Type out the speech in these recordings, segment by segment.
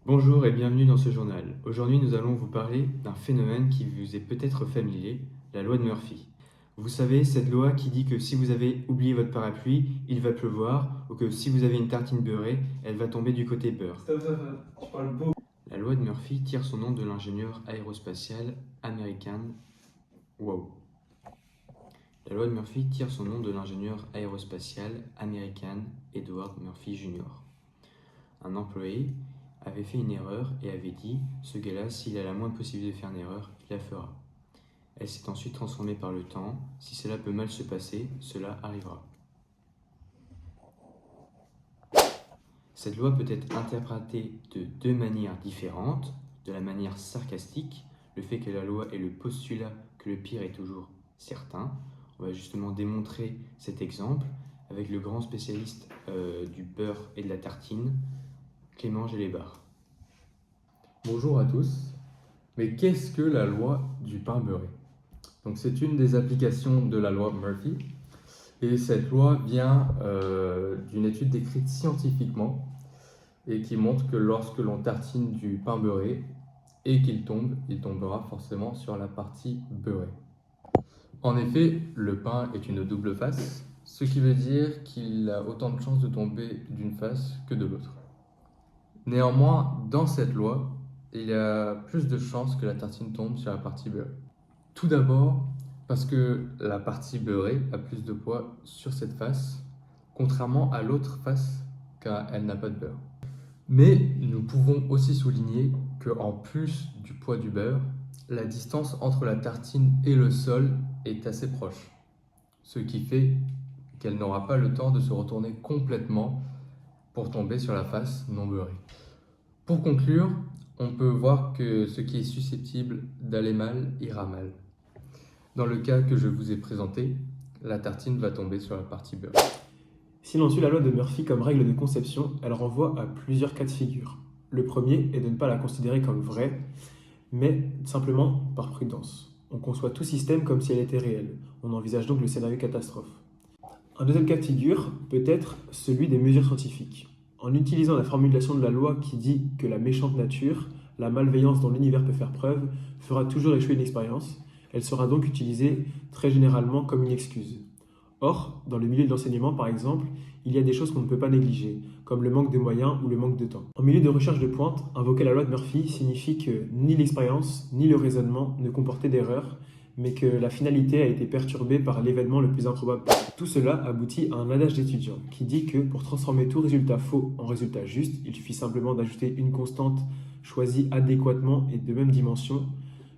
Bonjour et bienvenue dans ce journal. Aujourd'hui, nous allons vous parler d'un phénomène qui vous est peut-être familier, la loi de Murphy. Vous savez, cette loi qui dit que si vous avez oublié votre parapluie, il va pleuvoir, ou que si vous avez une tartine beurrée, elle va tomber du côté beurre. Tu parles beau. La loi de Murphy tire son nom de l'ingénieur aérospatial américain. Wow. La loi de Murphy tire son nom de l'ingénieur aérospatial américain Edward Murphy Jr. Un employé avait fait une erreur et avait dit « Ce gars-là, s'il a la moindre possibilité de faire une erreur, il la fera ». Elle s'est ensuite transformée par le temps. Si cela peut mal se passer, cela arrivera. Cette loi peut être interprétée de deux manières différentes. De la manière sarcastique, le fait que la loi est le postulat que le pire est toujours certain. On va justement démontrer cet exemple avec le grand spécialiste du beurre et de la tartine, Clément Gélébart. Bonjour à tous. Mais qu'est-ce que la loi du pain beurré? Donc c'est une des applications de la loi Murphy. Et cette loi vient d'une étude décrite scientifiquement et qui montre que lorsque l'on tartine du pain beurré et qu'il tombe, il tombera forcément sur la partie beurrée. En effet, le pain est une double face, ce qui veut dire qu'il a autant de chances de tomber d'une face que de l'autre. Néanmoins, dans cette loi, il y a plus de chances que la tartine tombe sur la partie beurrée. Tout d'abord, parce que la partie beurrée a plus de poids sur cette face, contrairement à l'autre face, car elle n'a pas de beurre. Mais nous pouvons aussi souligner qu'en plus du poids du beurre, la distance entre la tartine et le sol est assez proche, ce qui fait qu'elle n'aura pas le temps de se retourner complètement pour tomber sur la face non beurrée. Pour conclure, on peut voir que ce qui est susceptible d'aller mal ira mal. Dans le cas que je vous ai présenté, la tartine va tomber sur la partie beurre. Si l'on suit la loi de Murphy comme règle de conception, elle renvoie à plusieurs cas de figure. Le premier est de ne pas la considérer comme vraie, mais simplement par prudence. On conçoit tout système comme si elle était réelle. On envisage donc le scénario catastrophe. Un deuxième cas de figure peut être celui des mesures scientifiques. En utilisant la formulation de la loi qui dit que la méchante nature, la malveillance dont l'univers peut faire preuve, fera toujours échouer une expérience, elle sera donc utilisée très généralement comme une excuse. Or, dans le milieu de l'enseignement par exemple, il y a des choses qu'on ne peut pas négliger, comme le manque de moyens ou le manque de temps. En milieu de recherche de pointe, invoquer la loi de Murphy signifie que ni l'expérience ni le raisonnement ne comportaient d'erreur, mais que la finalité a été perturbée par l'événement le plus improbable. Tout cela aboutit à un adage d'étudiant qui dit que pour transformer tout résultat faux en résultat juste, il suffit simplement d'ajouter une constante choisie adéquatement et de même dimension,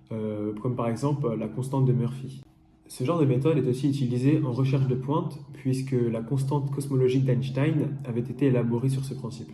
comme par exemple la constante de Murphy. Ce genre de méthode est aussi utilisée en recherche de pointe, puisque la constante cosmologique d'Einstein avait été élaborée sur ce principe.